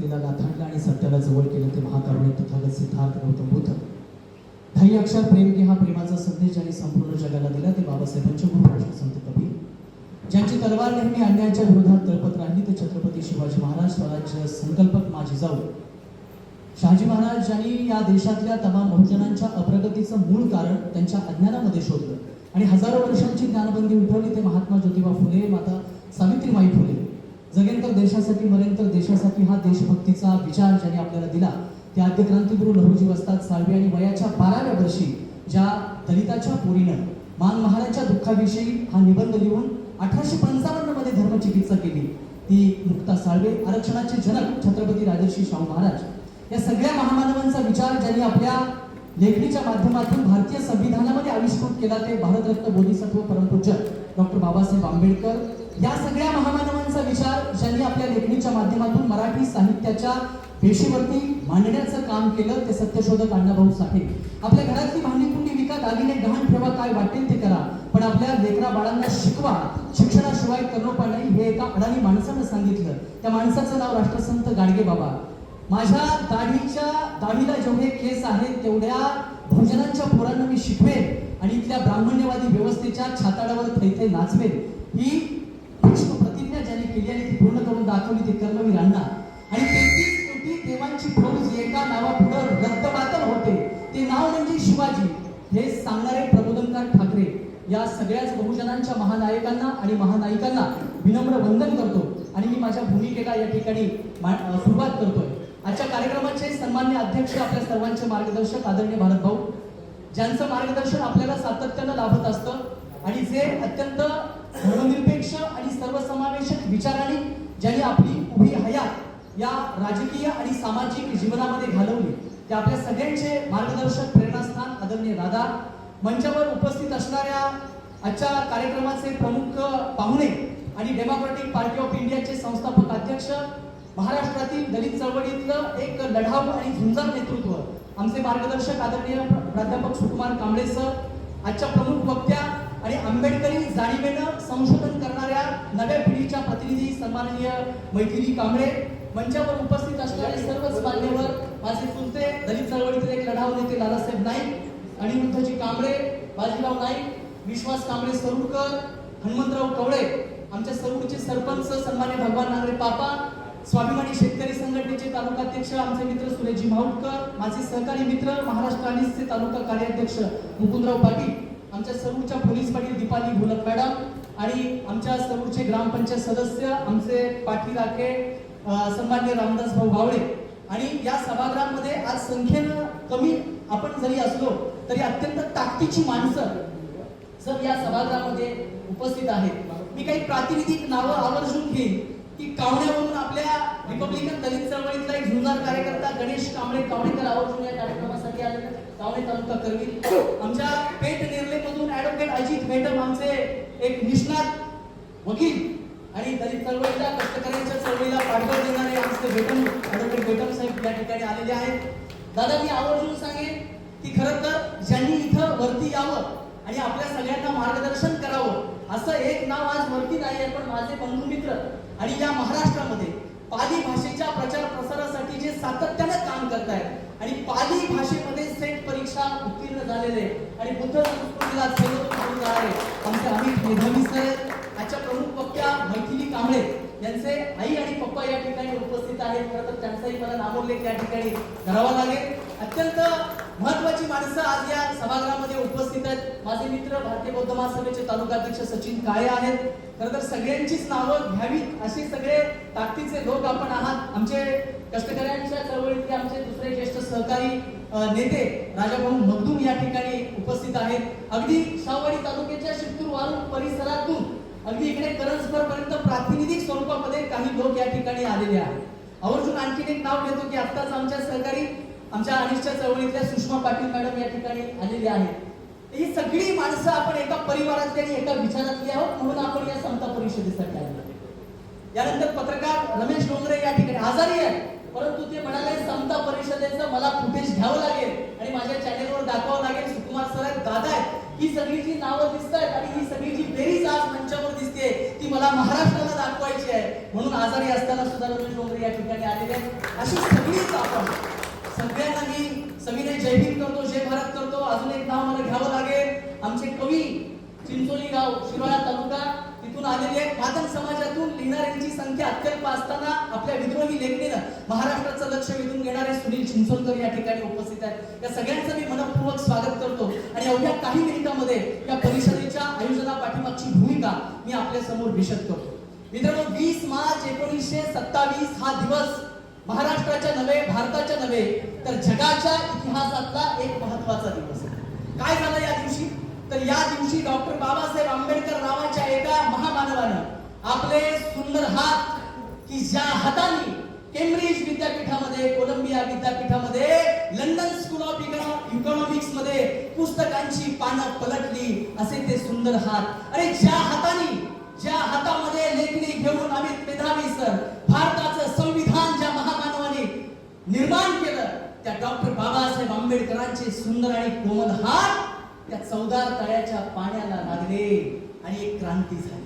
सत्तेला गाथाडलं आणि सत्याला जवळ केलं ते महाकारुण्य तथागत सिद्धार्थ गौतम बुद्ध. ठाई अक्षर प्रेम की हा प्रेमाचा संदेश ज्यांनी संपूर्ण जगाला दिला ते बाबासाहेबांचे गुरु राष्ट्रसंत कबीर, ज्यांची तलवार नेहमी अन्यायाच्या विरोधात तळपत राहिली ते छत्रपती शिवाजी महाराज, स्वराज्य संकल्पक माझी जाऊ शहाजी महाराज, ज्यांनी या देशातल्या तमाम बहुजनांच्या अप्रगतीचं मूळ कारण त्यांच्या अज्ञानामध्ये शोधलं आणि हजारो वर्षांची ज्ञानबंदी उठवली ते महात्मा ज्योतिबा फुले, माता सावित्रीबाई फुले. जगेन तर देशासाठी, मरेन तर देशासाठी हा देशभक्तीचा विचार ज्यांनी आपल्याला दिला ते आद्य क्रांतिगुरु लहुजी वस्ताद साळवे. आणि वयाच्या 12व्या वर्षी ज्या दलिताच्या पोरीनं मान महाराजच्या दुःखाविषयी हा निबंध लिहून 1855 मध्ये धर्मचिकित्सा केली ती मुक्ता साळवे. आरक्षणाचे जनक छत्रपती राजर्षी शाहू महाराज, या सगळ्या महामानवांचा विचार ज्यांनी आपल्या लेखणीच्या माध्यमातून भारतीय संविधानामध्ये आविष्कृत केला ते भारतरत्न बोधिसत्व परमपूज्य डॉक्टर बाबासाहेब आंबेडकर. या सगळ्या महामानवांचा विचार ज्यांनी आपल्या लेखणीच्या माध्यमातून मराठी साहित्याच्या पेशीवरती मांडण्याचं काम केलं ते सत्यशोधक अण्णाभाऊ साठे. आपल्या घरातली भांडी कुंडी विका, दागिने गहाण ठेवा, काय वाटेल ते करा, पण आपल्या लेकरा बाळांना शिकवा, शिक्षणाशिवाय कर्णोपा नाही, हे एका अडाणी माणसानं सांगितलं. त्या माणसाचं नाव राष्ट्रसंत गाडगे बाबा. माझ्या दाढीला जेवढे केस आहेत तेवढ्या बहुजनांच्या पोरांना मी शिकवेन आणि इथल्या ब्राह्मण्यवादी व्यवस्थेच्या छाताडावर थैथे नाचवेन. ही भीष्म प्रतिज्ञा ज्यांनी केली आणि ती पूर्ण करून दाखवली ते कर्मवीर अण्णा. आणि 33 कोटी देवांची फौज एका नावापुढं रक्तपातन होते, ते नाव म्हणजे शिवाजी, हे सांगणारे प्रबोधनकार ठाकरे. या सगळ्याच बहुजनांच्या महानायकांना आणि महानायिकांना विनम्र वंदन करतो आणि मी माझ्या भूमिकेला या ठिकाणी सुरुवात करतोय. आजच्या कार्यक्रमाचे सन्माननीय अध्यक्ष, आपल्या सर्वांचे मार्गदर्शक आदरणीय भारत भाऊ, ज्यांचं मार्गदर्शन आपल्याला सातत्यानं लाभत असतं आणि जे अत्यंत धर्मनिरपेक्ष आणि सर्वसमावेशक विचारांनी ज्यांनी आपली उभी हयात या राजकीय आणि सामाजिक जीवनामध्ये घालवली ते आपल्या सगळ्यांचे मार्गदर्शक, प्रेरणास्थान आदरणीय दादा. मंचावर उपस्थित असणाऱ्या आजच्या कार्यक्रमाचे प्रमुख पाहुणे आणि डेमोक्रेटिक पार्टी ऑफ इंडियाचे संस्थापक अध्यक्ष, महाराष्ट्रातील दलित चळवळीतलं एक लढाऊ आणि झुंजार नेतृत्व आमचे मार्गदर्शक आदरणीय प्राध्यापक सुकुमार कांबळे सर, आजच्या प्रमुख वक्त्या आणि आंबेडकरी जाणीवेनं संशोधन करणाऱ्या नव्या पिढीच्या प्रतिनिधी सन्माननीय मैथिली कांबळे, मंचावर उपस्थित असणारे सर्वच मान्यवर, माझे चुलते दलित चळवळीतील एक लढाऊ नेते लालासाहेब नाईक, अनिरुद्धजी कांबळे, बाजीराव नाईक, विश्वास कांबळे सरुडकर, हनुमंतराव कवळे, आमच्या सरुडचे सरपंच सन्मान्य भगवान नांगरे पापा, स्वाभिमानी शेतकरी संघटनेचे तालुकाध्यक्ष आमचे मित्र सुरेशजी भाऊटकर, माझे सहकारी मित्र महाराष्ट्र अनिसचे तालुका कार्याध्यक्ष मुकुंदराव पाटील, आमच्या सरूरच्या पोलीस पाटील दीपाली घोलप मॅडम आणि आमच्या सरूरचे ग्रामपंचायत सदस्य आमचे पाटील राखे सन्मान्य रामदास भाऊ गावळे. आणि या सभागृहामध्ये आज संख्येनं कमी आपण जरी असलो तरी अत्यंत ताकदीची माणसं जर या सभागृहामध्ये उपस्थित आहेत. मी काही प्रातिनिधिक नावं आवर्जून घेईन की कावण्यावरून आपल्या रिपब्लिकन दलित चळवळीतला एक झुंजार कार्यकर्ता गणेश कांबळे कावणेकर आवर्जून या कार्यक्रमासाठी आले. कावणे तालुका करवीर. आमच्या पेठ नेरले मधून ऍडव्होकेट अजित मेटम आमचे एक निष्णात वकील आणि दलित चळवळीला कष्टकऱ्यांच्या चळवळीला पाठबळ देणारे आमचे बेटम ऍडव्होकेट बेटम साहेब या ठिकाणी आलेले आहेत. दादा मी आवर्जून सांगेन की खरं तर ज्यांनी इथं वरती यावं आणि आपल्या सगळ्यांना मार्गदर्शन करावं असं एक नाव आज वरती नाहीये, पण माझे बंधू मित्र आणि या महाराष्ट्रामध्ये पाली भाषेच्या प्रचार प्रसारासाठी जे सातत्यानं काम करतायत आणि पाली भाषेमध्ये सेट परीक्षा उत्तीर्ण झालेले आणि बुद्ध संस्कृतीला सर्वोत्तम जाणारे आमचे अमित मेधावी सर, आजच्या प्रमुख वक्त्या मैथिली कांबळे यांचे आई आणि पप्पा या ठिकाणी उपस्थित आहेत. खरं तर त्यांचाही मला नामोल्लेख या ठिकाणी करावा लागेल. अत्यंत महत्वाची माणसं आज या सभागृहामध्ये उपस्थित आहेत. माझे मित्र भारतीय बौद्ध महासभेचे तालुकाध्यक्ष सचिन काळे आहेत. खरं तर सगळ्यांचीच नावं घ्यावीत असे सगळे ताकदीचे लोक आपण आहात. आमचे कष्टकऱ्यांच्या चळवळीतले आमचे दुसरे ज्येष्ठ सहकारी नेते राजाभाऊ मगदूम या ठिकाणी उपस्थित आहेत. अगदी शाहूवाडी तालुक्याच्या शित्तूर वारुळ परिसरातून अगदी इकडे करंजकर पर्यंत प्रातिनिधिक स्वरूपामध्ये काही लोक या ठिकाणी आलेले आहेत. आवर्जून आणखीन एक नाव घेतो की आत्ताच आमच्या सहकारी आमच्या अनिष्टच्या चळवळीतल्या सुषमा पाटील मॅडम या ठिकाणी आलेली आहेत. ही सगळी माणसं आपण एका परिवारातली आणि एका विचारातली आहोत म्हणून आपण या समता परिषदेसाठी आलेलो आहोत. यानंतर पत्रकार रमेश डोंगरे या ठिकाणी आजारी आहेत, परंतु ते म्हणाले समता परिषदेचं मला फुटेज घ्यावं लागेल आणि माझ्या चॅनेलवर दाखवावं लागेल. सुकुमार सर आहेत, दादा आहेत, ही सगळी जी नावं दिसत आहेत आणि ही सगळी जी बेरीज आज मंचावर दिसते ती मला महाराष्ट्राला दाखवायची आहे. म्हणून आजारी असताना सुद्धा रमेश डोंगरे या ठिकाणी आलेले आहेत. अशी सगळीच आपण सगळ्यांना मी सविनय जय भीम करतो, जय भारत करतो. अजून एक नाव मला घ्यावं लागेल. आमचे कवी चिंचोली गाव शिरोळा तालुका तिथून आलेले आहेत. मातंग समाजातून लिहिणाऱ्यांची संख्या अत्यल्प असताना आपल्या विद्रोही लेखणीनं महाराष्ट्राचं लक्ष वेधून घेणारे सुनील चिंचोलकर या ठिकाणी उपस्थित आहेत. या सगळ्यांचं मी मनपूर्वक स्वागत करतो आणि अवघ्या काही मिनिटांमध्ये या परिषदेच्या आयोजना पाठीमागची भूमिका मी आपल्या समोर विशद करतो. मित्रांनो, 20 मार्च 1927 हा दिवस महाराष्ट्राच्या नव्हे, भारताच्या नव्हे तर जगाच्या इतिहासातला एक महत्त्वाचा दिवस आहे. काय झालं या दिवशी? तर या दिवशी डॉक्टर बाबासाहेब आंबेडकर नावाच्या एका महामानवानं आपले सुंदर हात, की ज्या हाताने केम्ब्रिज विद्यापीठामध्ये, कोलंबिया विद्यापीठामध्ये, लंडन स्कूल ऑफ इकॉनॉमिक्स मध्ये पुस्तकांची पानं पलटली असे ते सुंदर हात. अरे ज्या हातामध्ये लेखणी घेऊन अमित मेधावी सर भारताचं संविधान ज्या महामानवाने निर्माण केलं, त्या डॉक्टर बाबासाहेब आंबेडकरांचे सुंदर आणि कोमल हात त्या चौदार तळ्याच्या पाण्याला लागले आणि एक क्रांती झाली.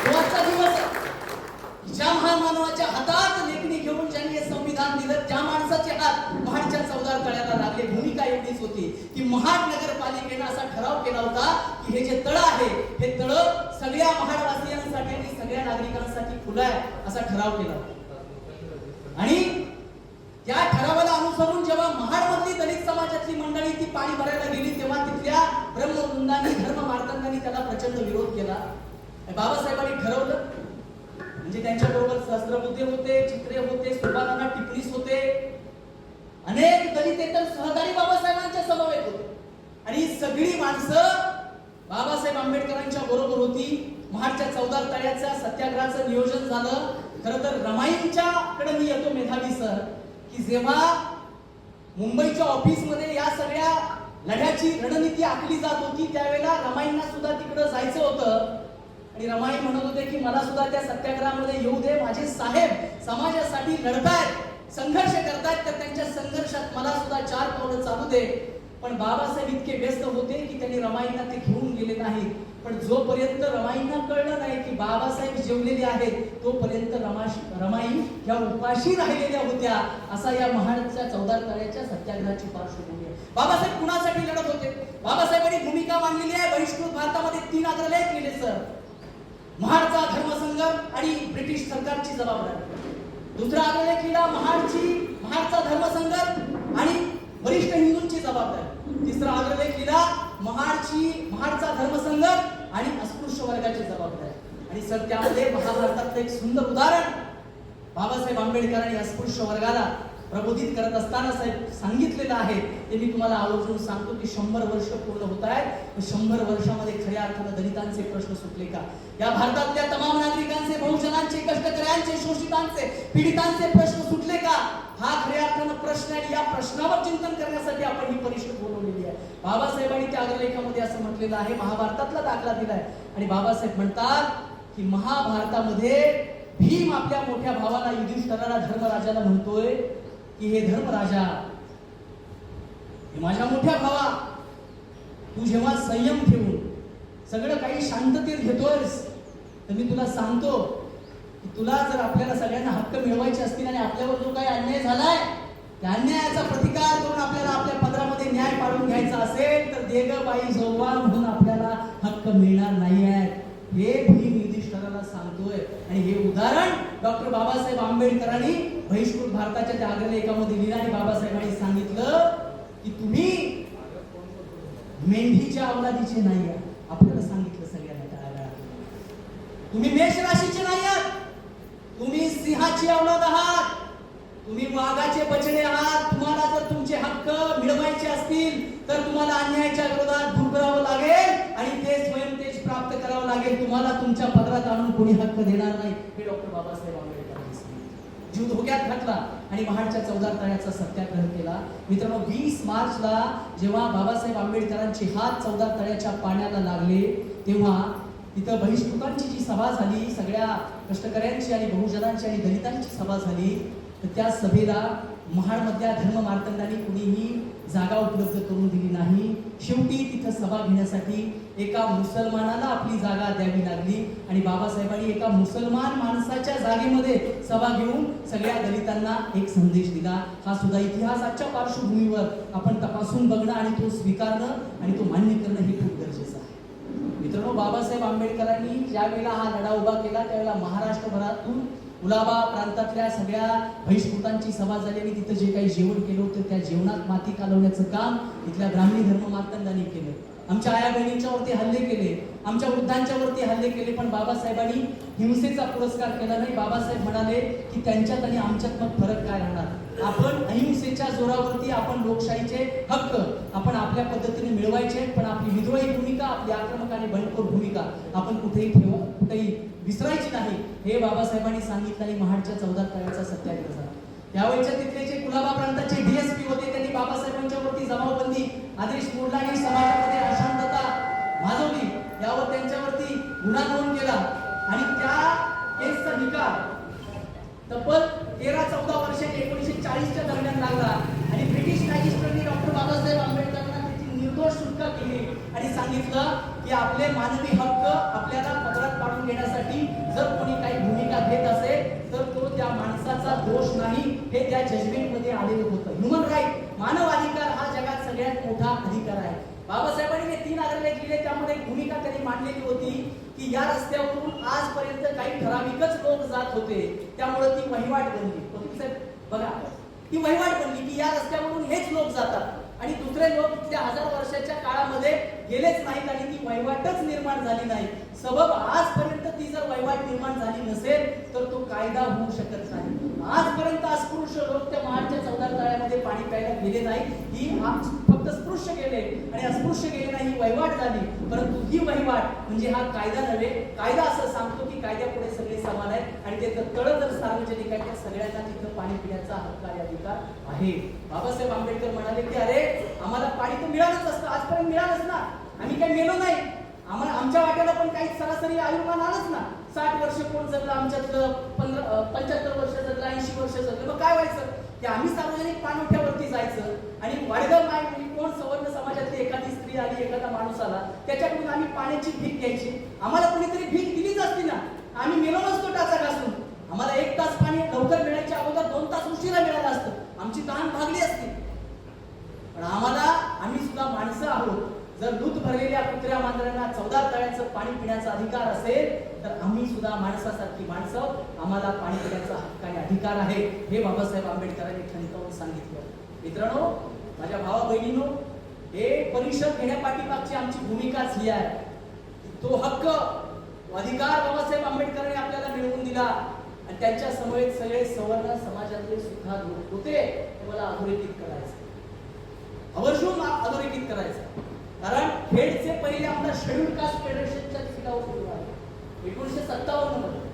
आजचा दिवस ज्या महामानवाच्या हातात लेखणी घेऊन ज्यांनी हे संविधान दिलं, त्या माणसाचे हात महाडच्या चौदार तळ्याला लागले. भूमिका एवढीच होती की महाड नगरपालिकेने असा ठराव केला होता की हे जे तळ आहे हे तळ सगळ्या महाडवासियांसाठी आणि सगळ्या नागरिकांसाठी खुलं आहे असा ठराव केला होता. आणि त्या ठरावाला अनुसरून जेव्हा महाडमधली दलित समाजातली मंडळी ती पाणी भरायला गेली तेव्हा तिथल्या ब्रह्मवृंदांनी, धर्म मार्तंडांनी त्याला प्रचंड विरोध केला. बाबासाहेबांनी ठरवलं, म्हणजे त्यांच्या बरोबर सहस्त्रबुद्धे होते, चित्रे होते, सोपानाना टिप्पणीस होते, अनेक दलितेतर सहकारी बाबासाहेबांच्या समवेत होते. आणि ही सगळी माणसं बाबासाहेब आंबेडकरांच्या बरोबर होती. महाडच्या चौदार तळ्याच्या सत्याग्रहाचं नियोजन झालं. खरं तर रमाईंच्या कडे मी येतो मेधावी सर, की जेव्हा मुंबईच्या ऑफिसमध्ये या सगळ्या लढ्याची रणनीती आखली जात होती त्यावेळेला रमाईंना सुद्धा तिकडे जायचं होतं. आणि रमाई म्हणत होते की मला सुद्धा त्या सत्याग्रहामध्ये येऊ दे, माझे साहेब समाजासाठी लढतायत, संघर्ष करतायत, तर त्यांच्या संघर्षात मला सुद्धा 4 पावलं चालू दे. पण बाबासाहेब इतके व्यस्त होते की त्यांनी रमाईंना ते घेऊन गेले नाहीत. पण जोपर्यंत रमाईंना कळलं नाही की बाबासाहेब जेवलेले आहेत तोपर्यंत रमाई या उपाशी राहिलेल्या होत्या. असा या महाडच्या चौदार तळ्याच्या सत्याग्रहाची पार्श्वभूमी आहे. बाबासाहेब कुणासाठी लढत होते? बाबासाहेबांनी भूमिका मांडलेली आहे. बहिष्कृत भारतामध्ये 3 अग्रलेख केले सर. महाडचा धर्मसंघर्ष आणि ब्रिटिश सरकारची जबाबदारी. दुसरा अग्रलेख लिहिला महाडचा धर्मसंघर्ष आणि वरिष्ठ हिंदूंची जबाबदारी. तिसरा अग्रलेख लिहिला महाडचा धर्मसंघर्ष आणि अस्पृश्य वर्गाची जबाबदारी. आणि सर त्यामध्ये महाभारतातलं एक सुंदर उदाहरण बाबासाहेब आंबेडकरांनी अस्पृश्य वर्गाला प्रबोधित करत असताना साहेब सांगितलेलं आहे ते मी तुम्हाला आवर्जून सांगतो की 100 वर्ष पूर्ण होत आहेत. 100 वर्षामध्ये खऱ्या अर्थानं दलितांचे प्रश्न सुटले का? या भारतातल्या तमाम नागरिकांचे, बहुजनांचे, कष्टकऱ्यांचे, शोषितांचे, पीडितांचे प्रश्न सुटले का? हा खऱ्या अर्थानं प्रश्न आहे. या प्रश्नावर चिंतन करण्यासाठी आपण ही परिषद बोलवलेली आहे. बाबासाहेबांनी त्या अग्रलेखामध्ये असं म्हटलेलं आहे, महाभारतातला दाखला दिलाय आणि बाबासाहेब म्हणतात की महाभारतामध्ये भीम आपल्या मोठ्या भावाला युधिष्ठिराला, धर्मराजाला म्हणतोय की हे धर्मराजा, हे माझ्या मोठ्या भावा, तू जेव्हा संयम ठेवून सगळं काही शांततेत घेतोयस तर मी तुला सांगतो की तुला जर आपल्याला सगळ्यांना हक्क मिळवायचे असतील आणि आपल्यावर जो काही अन्याय झालाय त्या अन्यायाचा प्रतिकार करून आपल्याला आपल्या पदरामध्ये न्याय पाडून घ्यायचा असेल तर देग बाई जोगवा म्हणून आपल्याला हक्क मिळणार नाही आहे. हे भीम युधिष्ठिराला सांगतोय. आणि हे उदाहरण डॉक्टर बाबासाहेब आंबेडकरांनी बहिष्कृत भारताच्या त्या अग्रलेखामध्ये लिहिलं. आणि बाबासाहेबांनी सांगितलं की तुम्ही मेंढीच्या अवलादीचे नाही आहात. आपल्याला सांगितलं सगळ्यांना तळागाळात, तुम्ही मेष राशीचे नाही आहात, तुम्ही सिंहाची अवलाद आहात, तुम्ही वाघाचे बछडे आहात. तुम्हाला जर तुमचे हक्क मिळवायचे असतील तर तुम्हाला अन्यायाच्या विरोधात भुंकरावं लागेल आणि ते स्वयंतेज प्राप्त करावं लागेल. तुम्हाला तुमच्या पदरात आणून कोणी हक्क देणार नाही. हे डॉक्टर बाबासाहेब आंबेडकरांनी सांगितलं. जीव धोक्यात घातला आणि महाडच्या चौदार तळ्याचा सत्याग्रह केला. मित्रांनो, 20 मार्चला जेव्हा बाबासाहेब आंबेडकरांचे हात चौदार तळ्याच्या पाण्याला लागले तेव्हा तिथं बहिष्कृतांची जी सभा झाली, सगळ्या कष्टकऱ्यांची आणि बहुजनांची आणि दलितांची सभा झाली, तर त्या सभेला महाडमधल्या धर्म मार्तंडांनी कुणीही जागा उपलब्ध करून दिली नाही. शेवटी तिथं सभा घेण्यासाठी एका मुसलमानाला आपली जागा द्यावी लागली आणि बाबासाहेबांनी एका मुसलमान माणसाच्या जागेमध्ये सभा घेऊन सगळ्या दलितांना एक संदेश दिला. हा सुद्धा इतिहास आजच्या पार्श्वभूमीवर आपण तपासून बघणं आणि तो स्वीकारणं आणि तो मान्य करणं हे खूप गरजेचं आहे. मित्रांनो, बाबासाहेब आंबेडकरांनी ज्या वेळेला हा लढा उभा केला त्यावेळेला महाराष्ट्रभरातून कुलाबा प्रांतातल्या सगळ्या बहिष्कृतांची सभा झाली आणि तिथं जे काही जेवण केलं होतं त्या जेवणात माती कालवण्याचं काम इथल्या ब्राह्मणी धर्म मार्तंडांनी केलं. आमच्या आया बहिणींच्या वरती हल्ले केले, आमच्या वृद्धांच्या वरती हल्ले केले, पण बाबासाहेबांनी हिंसेचा पुरस्कार केला नाही. बाबासाहेब म्हणाले की त्यांच्यात आणि आमच्यात मग फरक काय राहणार. आपण अहिंसेच्या जोरावरती आपण लोकशाहीचे हक्क आपण आपल्या पद्धतीने मिळवायचे, पण आपली विद्रोही भूमिका, आपली आक्रमक आणि बंडखोर भूमिका आपण कुठेही विसरायची नाही हे बाबासाहेबांनी सांगितलं आणि महाडच्या 14 तळ्याचा सत्याग्रह झाला. त्यावेळेच्या तिथले जे कुलाबा प्रांताचे डीएसपी होते त्यांनी बाबासाहेबांच्या वरती जमावबंदी आदेश मोडला आणि समाजामध्ये अशांतता माजवली. यावर त्यांच्यावरती गुन्हा नोंद केला आणि त्या केसचा निकाल तब्बल 13-14 वर्षांनी 1940च्या दरम्यान लागला आणि ब्रिटिश मॅजिस्ट्रेटने डॉक्टर बाबासाहेब आंबेडकरांना त्याची निर्दोष सुटका केली आणि सांगितलं की आपले मानवी हक्क आपल्याला पदरात पाडून घेण्यासाठी जर कोणी काही भूमिका घेत असेल तर तो त्या माणसाचा दोष नाही हे त्या जजमेंटमध्ये आलेलं होतं. ह्युमन राईट, मानव अधिकार हा जगात सगळ्यात मोठा अधिकार आहे. बाबासाहेबांनी जे 3 अग्रलेख लिहिले त्यामध्ये एक भूमिका त्यांनी मांडलेली होती की या रस्त्यावरून आजपर्यंत काही ठराविकच लोक जात होते, त्यामुळे ती वहिवाट बनली. बघा, ती वहिवाट बनली की या रस्त्यावरून हेच लोक जातात आणि दुसरे लोक त्या 1000 वर्षाच्या काळामध्ये गेलेच नाहीत आणि ती वहिवाटच निर्माण झाली नाही. सबब आजपर्यंत ती जर वहिवाट निर्माण झाली नसेल तर तो कायदा होऊ शकत नाही. आजपर्यंत अस्पृश्य लोक त्या महाडच्या 14 तळ्यामध्ये पाणी प्यायला गेले नाही. ही फक्त स्पृश्य गेले आणि अस्पृश्य गेले नाही, ही वहिवाट झाली. परंतु ही वहिवाट म्हणजे हा कायदा नव्हे. कायदा असं सांगतो की कायद्यापुढे सगळे समान आहेत आणि ते तळ जर सार्वजनिक आहे त्या सगळ्यांना तिथं पाणी पिण्याचा हक्क आणि अधिकार आहे. बाबासाहेब आंबेडकर म्हणाले की अरे आम्हाला पाणी तर मिळालंच असतं, आजपर्यंत मिळालंच ना, आम्ही काही मेलो नाही, आमच्या वाट्याला पण काही सरासरी आयुर्मान आलंच ना. 60 वर्ष कोण जगलं, आमच्यातलं 75 वर्ष जगलं, 80 वर्ष जगलं, मग काय व्हायचं की आम्ही सार्वजनिक पाणवठ्यावरती जायचं आणि वाडगाव माय कोण सवर्ण समाजातली एखादी स्त्री आली, एखादा माणूस आला, त्याच्याकडून आम्ही पाण्याची भीक घ्यायची. आम्हाला कोणीतरी भीक दिलीच असती ना, आम्ही मेलो नसतो टाचा घासून. आम्हाला 1 तास पाणी लवकर मिळायच्या अगोदर 2 तास उशिरा मिळालं असतं, आमची तहान भागली असती. पण आम्ही सुद्धा माणसं आहोत. जर दूध भरलेल्या कुत्र्या मांजरांना 14 तळ्याचं पाणी पिण्याचा अधिकार असेल तर आम्ही सुद्धा माणसासारखी माणसं, आम्हाला पाणी पिण्याचा हक्क आणि अधिकार आहे हे बाबासाहेब आंबेडकरांनी ठणकावून सांगितलं. मित्रांनो, माझ्या भावा बहिणींनो, हे परिषद घेण्यापाठीमागची आमची भूमिकाच ही आहे. तो हक्क, अधिकार बाबासाहेब आंबेडकरांनी आपल्याला मिळवून दिला आणि त्यांच्या समवेत सगळे सवर्ण समाजातले सुद्धा लोक होते. ते मला अधोरेखित करायचं, आवर्जून अधोरेखित करायचं. कारण खेडचे पहिले आमदार शेड्यूल कास्ट फेडरेशनच्या तिकिटावर सुरू आहे 1957 मध्ये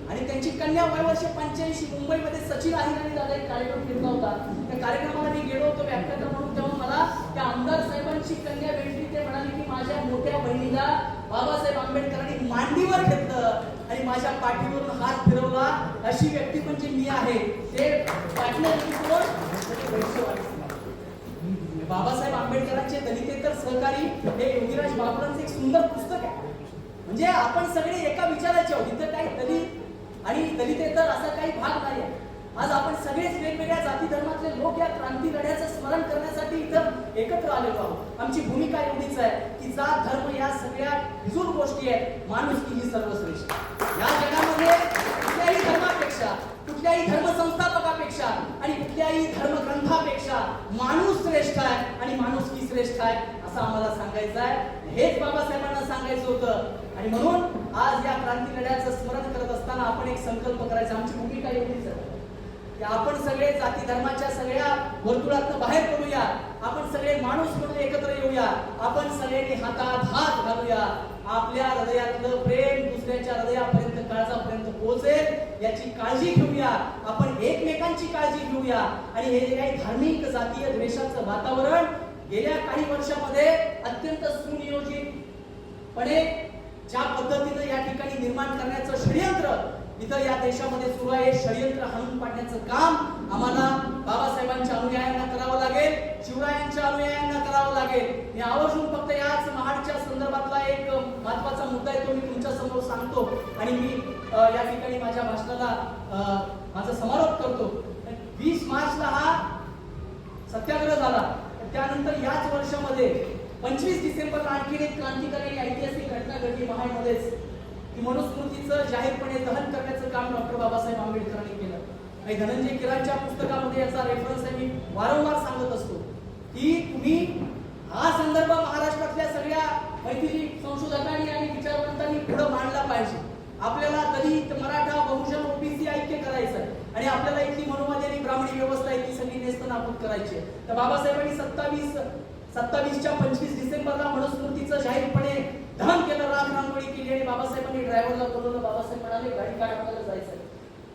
आणि त्यांची कन्या वयवर्ष 85 मुंबईमध्ये सचिन अहिराणी दादा एक कार्यक्रम घेतला होता. त्या कार्यक्रमाला मी गेलो होतो व्याख्याता म्हणून. तेव्हा मला त्या आमदार साहेबांची कन्या भेटली. ते म्हणाले की माझ्या मोठ्या बहिणीला बाबासाहेब आंबेडकरांनी मांडीवर घेतलं आणि माझ्या पाठीवरून हात फिरवला. अशी व्यक्ती म्हणजे मी आहे. ते बाबासाहेब आंबेडकरांचे दलितेतर सहकारी हे योगीराज बाबरांचं एक सुंदर पुस्तक आहे. म्हणजे आपण सगळे एका विचाराचे आहोत. इथं काही दलित आणि दलितेतर असा काही भाग नाही आहे. आज आपण सगळेच वेगवेगळ्या जाती धर्मातले लोक या क्रांती लढ्याचं स्मरण करण्यासाठी इथं एकत्र आलेलो आहोत. आमची भूमिका एवढीच आहे की जात धर्म या सगळ्या भिजूर गोष्टी आहेत, माणुसकी ही सर्वश्रेष्ठ. या जगामध्ये कुठल्याही धर्मापेक्षा, कुठल्याही धर्मसंस्थापकापेक्षा आणि कुठल्याही धर्मग्रंथापेक्षा माणूस श्रेष्ठ आहे आणि माणुसकी श्रेष्ठ आहे असं आम्हाला सांगायचं आहे. हेच बाबासाहेबांना सांगायचं होतं आणि म्हणून आज या क्रांती लढ्याचं स्मरण करत असताना आपण एक संकल्प करायचा. आमची भूमिका एवढीच आहे की आपण सगळे जाती धर्माच्या सगळ्या वर्तुळातून बाहेर पडूया. आपण सगळे माणूस म्हणून एकत्र येऊया. आपण सगळ्यांनी हातात हात घालूया. आपल्या हृदयातलं प्रेम दुसऱ्याच्या हृदयापर्यंत, काळजापर्यंत पोहोचेल याची काळजी घेऊया. आपण एकमेकांची काळजी घेऊया आणि हे जे काही धार्मिक जातीय द्वेषाचं वातावरण गेल्या काही वर्षामध्ये अत्यंत सुनियोजितपणे ज्या पद्धतीनं या ठिकाणी निर्माण करण्याचं षडयंत्र इथं या देशामध्ये सुरू आहे, षडयंत्र हाणून पाडण्याचं काम आम्हाला बाबासाहेबांच्या अनुयायांना करावं लागेल, शिवरायांच्या अनुयायांना करावं लागेल. मी आवर्जून फक्त याच महाडच्या संदर्भातला एक महत्वाचा मुद्दा आहे तो मी तुमच्या समोर सांगतो आणि मी या ठिकाणी माझ्या भाषणाला माझा समारोप करतो. 20 मार्चला हा सत्याग्रह झाला. त्यानंतर याच वर्षामध्ये 25 डिसेंबरला आणखी एक क्रांतिकारी ऐतिहासिक घटना घडली महाडमध्येच, की मनुस्मृतीचं जाहीरपणे दहन करण्याचं काम डॉक्टर बाबासाहेब आंबेडकरांनी केलं. आणि धनंजय किरांच्या पुस्तकामध्ये याचा रेफरन्स आहे, मी वारंवार सांगत असतो की तुम्ही हा संदर्भ महाराष्ट्रातल्या सगळ्या मैथिली संशोधकांनी आणि विचारवंतांनी पुढे मांडला पाहिजे. आपल्याला दलित, मराठा, बहुजन, ओबीसी ऐक्य करायचं आहे आणि आपल्याला इथली मनुवादी आणि ब्राह्मणी व्यवस्था आहे ती सगळी नेस्तनाबूत करायची आहे. तर बाबासाहेबांनी 27च्या 25 डिसेंबरला मनुस्मृतीचं जाहीरपणे दहन केलं, राग रांगोळी केली आणि बाबासाहेबांनी ड्रायव्हरला बोलवलं. बाबासाहेब म्हणाले गाडी काढ, आपल्याला जायचं आहे.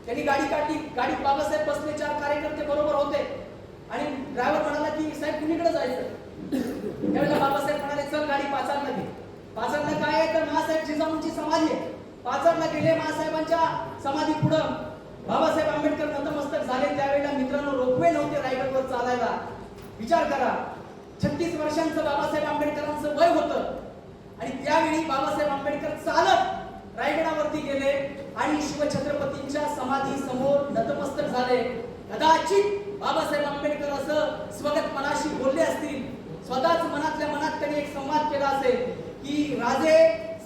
त्यांनी गाडी काढली. गाडीत बाबासाहेब बसले, 4 कार्यकर्ते बरोबर होते आणि ड्रायव्हर म्हणाला की साहेब कुणीकडे जायचं. त्यावेळेला बाबासाहेब म्हणाले चल गाडी पाचारला घे. पाचारला काय आहे तर महासाहेब जिजाऊंची समाधी आहे. पाचारला गेले. महासाहेबांच्या समाधी पुढं बाबासाहेब आंबेडकर नतमस्तक झाले. त्यावेळेला मित्रांनो रोपवे नव्हते रायगडवर चालायला. विचार करा, 36 वर्षांचं बाबासाहेब आंबेडकरांचं वय होतं आणि त्यावेळी बाबासाहेब आंबेडकर चालत रायगडावरती गेले आणि शिवछत्रपतींच्या समाधी समोर नतमस्तक झाले. कदाचित बाबासाहेब आंबेडकर असं स्वगत मनाशी बोलले असतील, स्वतःच मनातल्या मनात त्यांनी एक संवाद केला असेल की राजे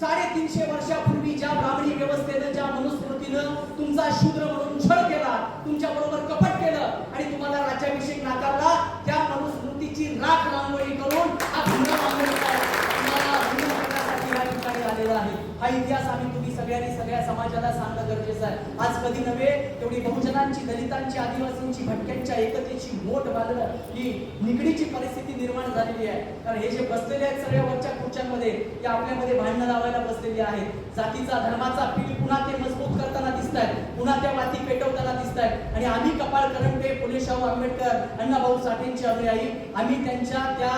350 वर्षापूर्वी ज्या ब्राह्मणी व्यवस्थेनं, ज्या मनुस्मृतीनं तुमचा शूद्र म्हणून छळ केला, तुमच्या बरोबर कपट केलं आणि तुम्हाला राज्याभिषेक नाकारला, त्या मनुस्मृतीची राख रांगोळी करून हा भीमराव आंबेडकर तुम्हाला भीम करण्यासाठी या ठिकाणी आलेला आहे. हा इतिहास आम्ही तुम्ही सगळ्यांनी सगळ्या समाजाला सांगणं गरजेचं आहे. आज कधी नव्हे तेवढी बहुजनांची, दलितांची, आदिवासींची, भटक्यांच्या एकतेची मोठ बांधणं ही निगडीची परिस्थिती निर्माण झालेली आहे. कारण हे जे बसलेले आहेत सगळ्या वरच्या खुर्च्यांमध्ये ते आपल्यामध्ये भांडणं लावायला बसलेली आहेत. जातीचा, धर्माचा पीठ पुन्हा ते मजबूत करताना दिसत आहेत, पुन्हा त्या वाती पेटवताना दिसत आहेत आणि आम्ही कपाळ करंटे, फुले शाहू आंबेडकर, अण्णाभाऊ साठेंची अनुयायी, आम्ही त्यांच्या त्या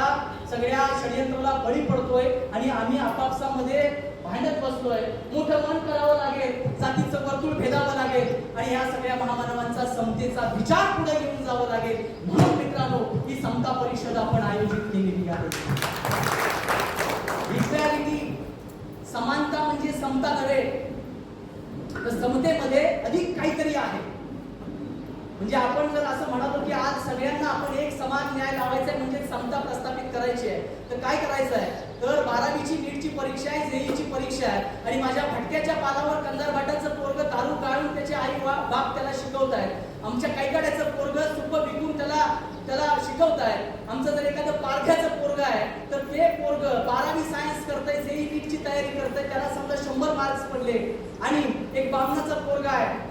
सगळ्या षडयंत्राला बळी पडतोय आणि आम्ही आपापसामध्ये भांडत बसलोय. मोठं मन करावं लागेल, जातीचं वर्तुळ भेदावं लागेल आणि या सगळ्या महामानवांचा समतेचा विचार पुढे घेऊन जावं लागेल. म्हणून मित्रांनो ही समता परिषद आपण आयोजित केलेली आहे. इक्वॅलिटी, समानता म्हणजे समता नव्हे, तर समतेमध्ये अधिक काहीतरी आहे. म्हणजे आपण जर असं म्हणालो की आज सगळ्यांना आपण एक समान न्याय लावायचा आहे म्हणजे समता प्रस्थापित करायची आहे, तर काय करायचं आहे तर 12वीची नीटची परीक्षा आहे, जेईची परीक्षा आहे आणि माझ्या भटक्याच्या पालावर कंधारभाटाचं पोरग दारू काढून त्याचे आई बाप त्याला शिकवत आहेत. आमच्या कैकाड्याचं पोरग सुप विकून त्याला शिकवत आहे. आमचं जर एखादं पारख्याचं पोरग आहे तर ते पोरग 12वी सायन्स करतंय, जेई नीटची तयारी करतंय, त्याला समजा 100 मार्क्स पडले. आणि एक बामणाचं पोरग आहे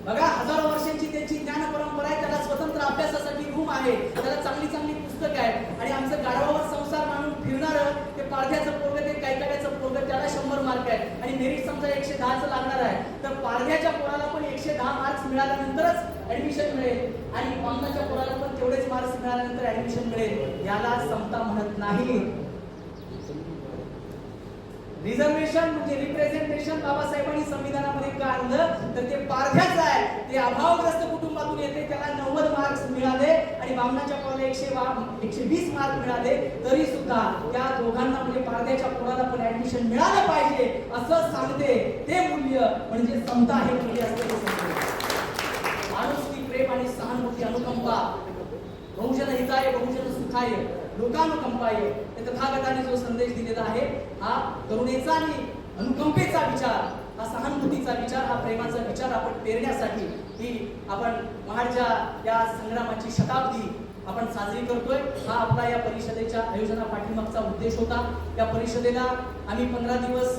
बघा, हजारो वर्षांची त्याची ज्ञान परंपरा आहे, त्याला स्वतंत्र अभ्यासासाठी रूम आहे, त्याला चांगली चांगली पुस्तकं आहेत आणि आमचं गाढवावर संसार मानून फिरणारं ते पारध्याचं पोरग, ते कैकाड्याचं पोरग, त्याला 100 मार्क आहे आणि मेरिट समजा 110चं लागणार आहे, तर पारध्याच्या पोराला पण 110 मार्क्स मिळाल्यानंतरच ऍडमिशन मिळेल आणि बामणाच्या पोराला पण तेवढेच मार्क्स मिळाल्यानंतर ऍडमिशन मिळेल. याला समता म्हणत नाही. रिझर्वेशन म्हणजे रिप्रेझेंटेशन बाबासाहेबांनी संविधानामध्ये का आणलं तर ते पारध्याचं आहे, ते अभावग्रस्त कुटुंबातून येते, त्याला 90 मार्क्स मिळाले आणि बामणाच्या पोराला 120 मार्क मिळाले, तरी सुद्धा त्या दोघांना म्हणजे पारध्याच्या पोराला पण ऍडमिशन मिळालं पाहिजे असं सांगते. ते मूल्य म्हणजे समता हे मूल्य असते. माणुसकी, प्रेम आणि सहानुभूती, अनुकंपा, बहुजन हिताय बहुजन सुखाय लोकानुकंपाय, हे तथागताने जो संदेश दिलेला आहे हा करुणेचा आणि अनुकंपेचा विचार, हा सहानुभूतीचा विचार, हा प्रेमाचा विचार आपण पेरण्यासाठी ही आपण महाडच्या या संग्रामाची शताब्दी आपण साजरी करतोय. हा आपला या परिषदेच्या आयोजना पाठीमागचा उद्देश होता. या परिषदेला आम्ही 15 दिवस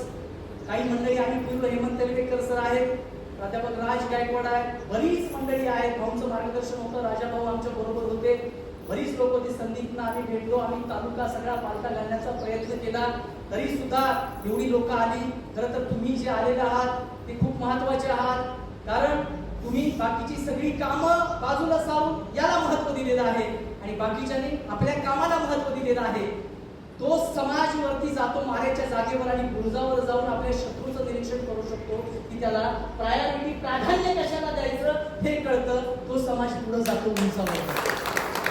काही मंडळी आम्ही पूर्व हेमंत विटेकर सर आहेत, प्राध्यापक राज गायकवाड आहे, बरीच मंडळी आहेत, भाऊंचं मार्गदर्शन होतं, राजाभाऊ आमच्या बरोबर होते, बरीच लोक होती. संदीपना आम्ही भेटलो, आम्ही तालुका सगळा पालथा घालण्याचा प्रयत्न केला, तरी सुद्धा एवढी लोक आली. खरं तर तुम्ही जे आलेले आहात ते खूप महत्वाचे आहात, कारण तुम्ही बाकीची सगळी कामं बाजूला सारून याला महत्व दिलेलं आहे आणि बाकीच्यानी आपल्या कामाला महत्व दिलेलं आहे. तो समाज वरती जातो मारेच्या जागेवर आणि बुरुजावर जाऊन आपल्या शत्रूचं निरीक्षण करू शकतो की त्याला प्राधान्य कशाला द्यायचं हे कळतं. तो समाज समाज पुढे जातो उंचावर.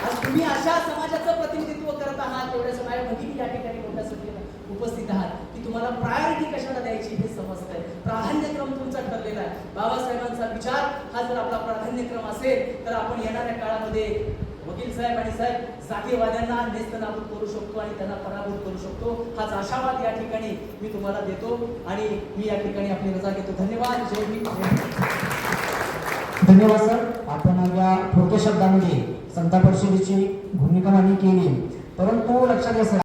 आज तुम्ही अशा समाजाचं प्रतिनिधित्व करत आहात. एवढ्याच माझ्या भगिनी या ठिकाणी मोठ्या संख्येनं उपस्थित आहात की तुम्हाला प्रायोरिटी कशाला द्यायची हे समजतंय. प्राधान्यक्रम तुमचा ठरलेला आहे. बाबासाहेबांचा विचार हा जर आपला प्राधान्यक्रम असेल तर आपण येणाऱ्या काळामध्ये वकील साहेब आणि साहेब जातीवाद्यांना नेस्तनाबूत करू शकतो आणि त्यांना पराभूत करू शकतो. हाच आशावाद या ठिकाणी मी तुम्हाला देतो आणि मी या ठिकाणी आपली रजा घेतो. धन्यवाद. जय भीम. धन्यवाद सर. आपण या थोडक्या शब्दामध्ये संत परिषदेची भूमिका मांडणी केली, परंतु लक्षात घ्या सर